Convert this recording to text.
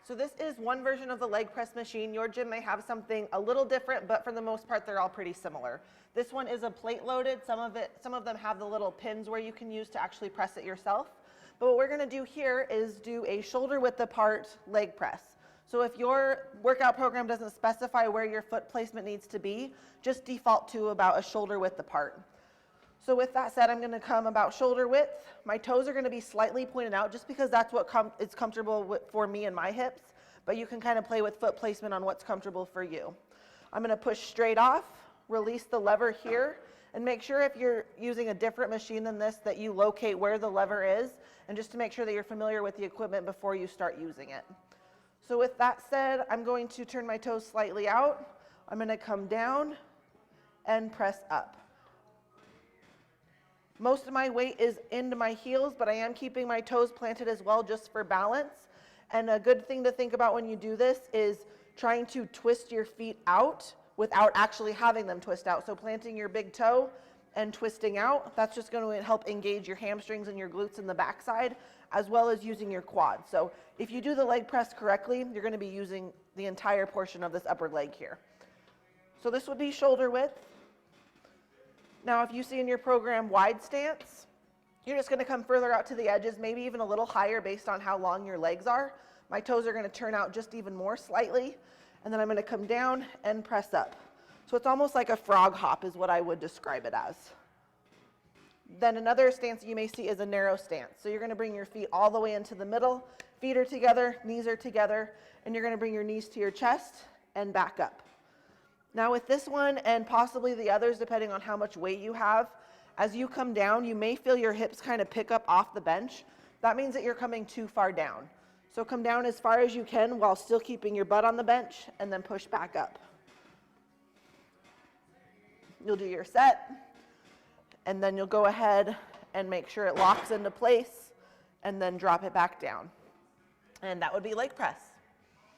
So this is one version of the leg press machine. Your gym may have something a little different, but for the most part, they're all pretty similar. This one is a plate loaded. Some of them have the little pins where you can use to actually press it yourself. But what we're gonna do here is do a shoulder width apart leg press. So if your workout program doesn't specify where your foot placement needs to be, just default to about a shoulder width apart. So with that said, I'm gonna come about shoulder width. My toes are gonna be slightly pointed out just because that's what is comfortable for me and my hips, but you can kind of play with foot placement on what's comfortable for you. I'm gonna push straight off, release the lever here, and make sure if you're using a different machine than this that you locate where the lever is, and just to make sure that you're familiar with the equipment before you start using it. So with that said, I'm going to turn my toes slightly out. I'm gonna come down and press up. Most of my weight is into my heels, but I am keeping my toes planted as well just for balance. And a good thing to think about when you do this is trying to twist your feet out without actually having them twist out. So planting your big toe and twisting out, that's just going to help engage your hamstrings and your glutes in the backside, as well as using your quad. So if you do the leg press correctly, you're going to be using the entire portion of this upper leg here. So this would be shoulder width. Now if you see in your program wide stance, you're just going to come further out to the edges, maybe even a little higher based on how long your legs are. My toes are going to turn out just even more slightly, and then I'm going to come down and press up. So it's almost like a frog hop is what I would describe it as. Then another stance that you may see is a narrow stance. So you're going to bring your feet all the way into the middle, feet are together, knees are together, and you're going to bring your knees to your chest and back up. Now with this one and possibly the others, depending on how much weight you have, as you come down, you may feel your hips kind of pick up off the bench. That means that you're coming too far down. So come down as far as you can while still keeping your butt on the bench, and then push back up. You'll do your set, and then you'll go ahead and make sure it locks into place, and then drop it back down. And that would be leg press.